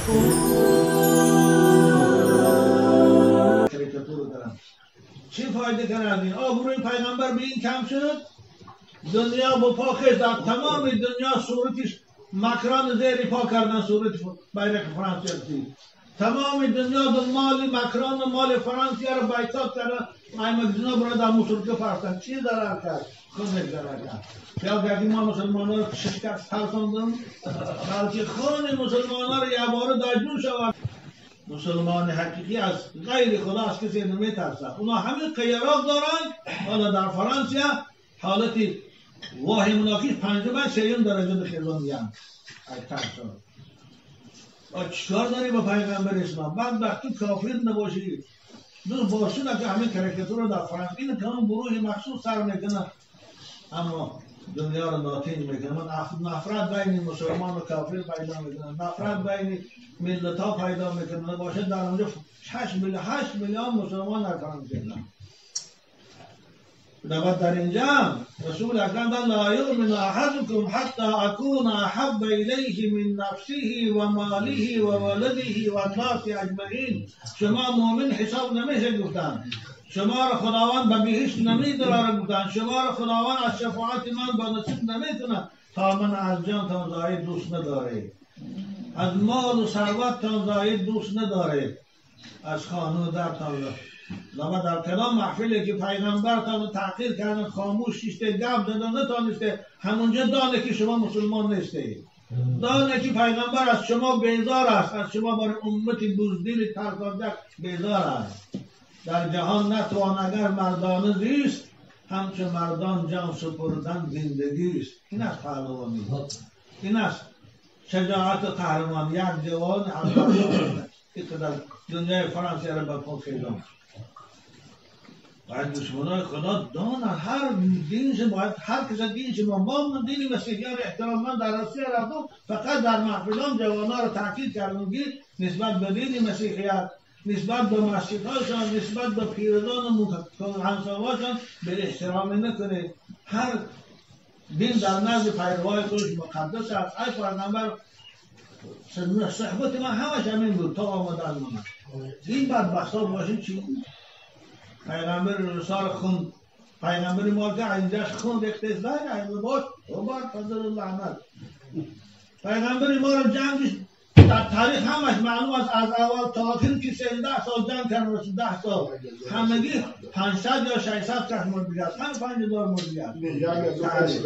چی فایده کردین؟ آبروی پیغمبر به این کم شد؟ دنیا با پا خیز در تمام دنیا صورتش مکران زیر پا کردن صورتش بیرق فرانسیه. تمام دنیا در مال مکران و مال فرانسیه رو بایکاٹ کردن. مکدونا برای در موسیقی فرستن. چی ضرر کرد؟ خون ضرر کرد. یا گردی ما مسلمان ها رو شکست فرستندم بلکه خون مسلمان ها رو یه باره داجون شود. مسلمان حقیقی از غیر خدا از کسی نمی ترسد. اونا همین قیرات دارن. حالا در فرانسیه حالتی واهی مناقیش 5 درجه خیزانی هم ای ترسان. چیکار داری با پیغمبر اسلام؟ بعد وقتی کافر نباشی دو باشون که همین کرکتور رو در فرانسیه این که هم گروه مخصوص سر میکنن اما دنیا رو ناتین میکنن. نفرت بین مسلمان و کافر پیدا میکنن، نفرت بین ملت ها پیدا میکنن. باشه در اونجا 8 میلیون مسلمان در فرانسیه هستند. در اینجا رسول اکرم داد لا یؤمن احدکم حتی اکون احب الیه من نفسه و ماله و ولده و الناس اجمعین. شما مؤمن حساب نمیشه گفتن، شما را خداوند به بهشت نمیداره گفتن، شما را خداوند از شفاعت من با نصیب نمیکنه تا من از جانتان زاید دوست نداره، از مال و ثروتتان زاید دوست نداره، از خانه درتان. لما در کلام محفلی که پیغمبرتان رو تحقیر کردن، خاموش شیشته گفت زدن نتانسته، همونجا دانه که شما مسلمان نیسته، دانه که پیغمبر از شما بیزار است، از شما برای امتی بزدل ترکاندک بیزار است. در جهان نتوان اگر مردانه زیست، همچه مردان جان سپردن زندگی است. این است پهلوانی، این است شجاعت و قهرمان. یک جوان که در دنیای فرانسیه را برپا خیزان باید دشمنای خدا دانن هر دینش باید هر کس دینش ما دین مسیحی رو احترام. من در روسیه رفتم فقط در محفلان جوانا رو تاکید کردم که نسبت به دین مسیحیت، نسبت به مسجدهاشان، نسبت به پیردان و همسایه‌هاشان به احترام نکنه. هر دین در نزد پیروای خودش مقدس است. ای پیغمبر صحبت من همش همین بود تا آمدن من. این بدبختا باشید چی؟ پیغمبر رسال خون، پیغمبر ما که اینجاش خون ریخته است این باش و بعد فضل لعنت. پیغمبر ما رو جنگش در تاریخ همش معلوم است از اول تا آخر که 13 سال جنگ کردن، 10 سال همگی 500 یا 600 کس مرده است، هم 5000 مرده است.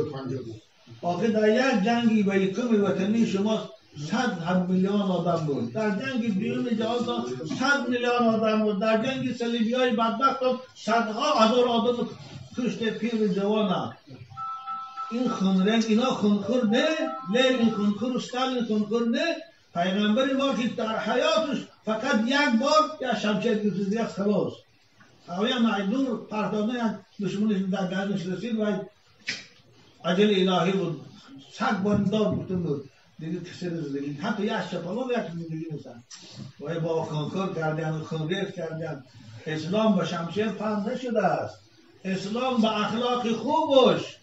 آخه در یک جنگی به یکم وطنی شما 100 میلیون آدم بود، در جنگ بیرون جهان 100 میلیون آدم بود، در جنگ صلیبی های بدبخت صدها هزار آدم کشته پیر جوان. این خونرنگ اینا خونخور نه، لین خونخور استالین خونخور نه. پیغمبر ما که در حیاتش فقط یک بار یا شمشیر گرفته است خلاص. آیا معدور پرتانه دشمنش در گردنش رسید و اجل الهی بود، 100 بار دار بود دیگه کسی زندگی حتی یک شپالا یک زندگی نیستن و با خونخور کردن و خونریز کردن. اسلام با شمشیر پند نشده است. اسلام با اخلاق خوبش،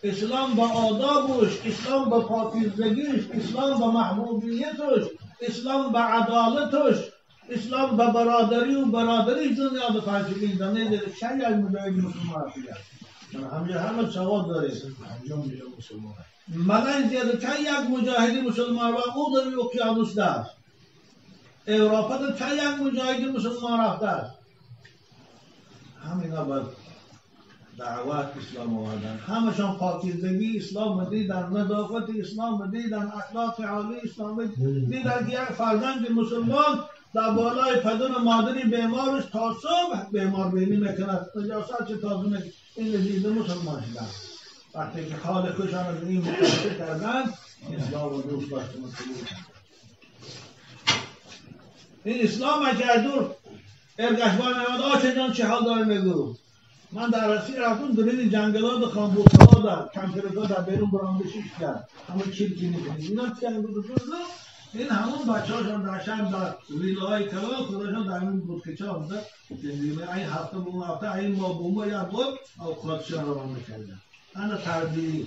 اسلام با آدابش، اسلام با پاکیزگیش، اسلام با محبوبیتش، اسلام با عدالتش، اسلام با برادری دنیا به فلسفی دنیا دیده شیع المجاهد مسلمان رفیده. همجا همه سواد داره. مدن زیاده که یک مجاهدی مسلمان و او در اقیانوس داشت. اروپا در که یک مجاهدی مسلمان رفته است. همینا باید دعوت اسلام آوردن. همشان پاکیزگی اسلام دیدن، نظافت اسلام دیدن، اخلاق عالی اسلام دیدن که یک فرزند مسلمان در بالای پدر مادری بیمارش تا صبح بیمار بینی میکند. نجاست چه تازه میکند. این دیده مسلمان شدن. وقتی که خالقشان از این متوجه کردن اسلام و دوست داشته مسلمان. این اسلام اگر دور ارگشبان نماد آچه جان چه حال داره میگو. من در رسی رفتون در این جنگلات خانبوسه ها در کمپیرت ها در بیرون برامدشیش کرد. همون چیل چی میکنید اینا چی هم بود این همون بچه هاشان درشن در ویلاهای کلان خودشان در این بودکچه ها بوده. این هفته بوم هفته این ما بوم یا بود اوقاتشان رو میکردن. انا تربیه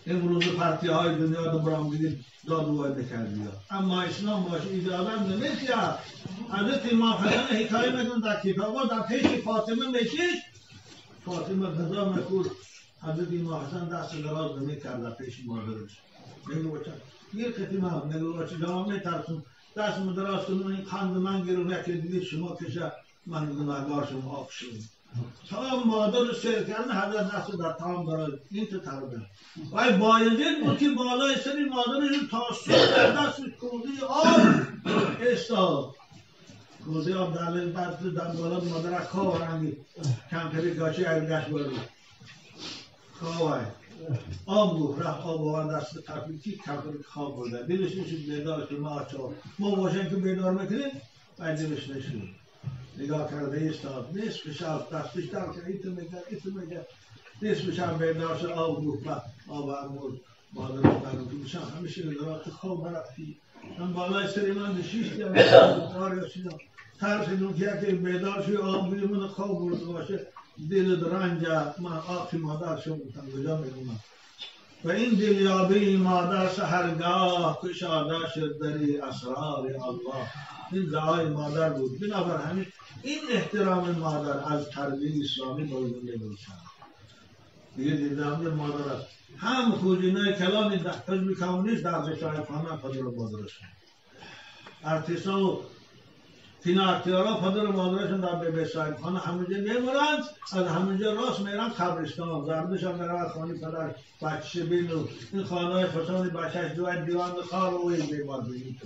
امروز پرتی های دنیا رو برام دیگه داد و وعده کردی. اما اسلام باشه ایجادم نمیشه. حضرت امام حسن حکایه میکنه در کتابا در پیش فاطمه میشیش. فاطمه رضا میکرد حضرت امام حسن دست دراز نمیکرد در پیش مادرش. میگه بچه یه قطعه میگه بچه جواب میترسون دست دراز کنم این قند من گرونه که دیگه شما کشه من گناهگار شما آف شد. تا مادر سیر کردن حضرت دست در تام دارد این تو تربیت. وای بایزید بود که بالای سری مادرش تا صبح در دست کوزه آب استاد. کوزه آب در بالا مادر خواه رنگی کمپری گاچه ایرگش بارد. خواه آب گفت رفت آب آورد دست طرفی که کمپری خواب بوده. دلش نشد بیدار که ما چهار ما باشیم که بیدار میکنیم و دلش نشد. نگاه کرده ایستاد نصف شب دستش در کرد ایتو میگه نصف شب بیدار شد آب گفت آب امور مادرش برم که میشم همیشه نگاه تو خواب برفتی من بالای سری من دشیش دیم دار یاشیدم ترسیدم که بیدار شد آب بودی من خواب برده باشه دل درنجه من آخی مادر شد بودم کجا میگونم و این دلیابی مادر سحرگاه کشاده شد دری اسرار الله این دعای مادر بود بنابر همین این احترام مادر از تربیت اسلامی باید نمی‌شود. دیگه دیدم مادر است. هم خوجینای کلامی حزب کمونیست در بشایخانه پدر مادرش. ارتشا و فیناکتیارا پدر مادرشون در بشایخانه همونجا میمونند از همونجا راست میرن قبرستان. زردش هم در خانه پدر بچه بینو این خانه فسانی بچهش دوید دیوان خار و این بیمار بینید.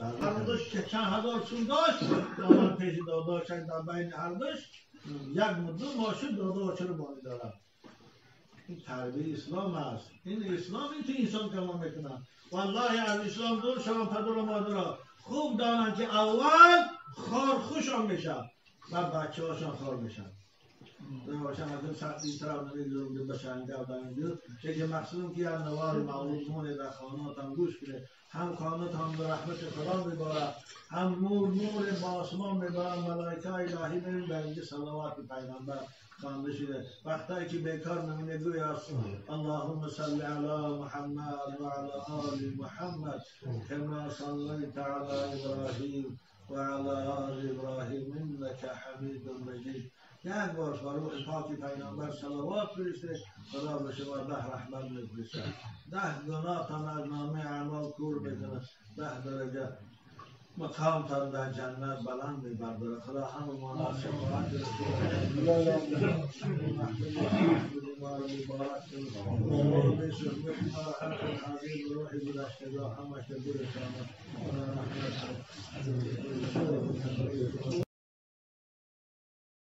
هر دوش که چند هزار چون داشت دامن پیش داداش در بین هر دوش یک مدو ماشد دادا چرا بانی دارم این تربیه اسلام است این اسلام این تو انسان کلام میکنن والله از اسلام دور شما پدر و مادر خوب دانن که اول خار خوشان میشن و بچه هاشان خار میشن داشتن از این سخت این طرف نمیدونم بشنگه و بینجور که مقصودم که از نوار معلومون در خانات هم گوش کنه هم خانات هم به رحمت خدا میباره هم نور با آسمان میباره ملائکه الهی میبین به اینجا صلوات پیغمبر خوانده شده وقتی که بیکار نمونه گوی است اللهم صل علی محمد و علی آل محمد کما صلیت علی ابراهیم و علی آل ابراهیم انک حمید مجید یک بار فروغ پاکی پیغمبر صلوات فرسته خدا به شما 10 رحمت میفرسته 10 گناه تان از نامه اعمال کور بکنه 10 درجه مقام تان در جنت بلند میبرداره خدا همه مانا شفاعت رسول الله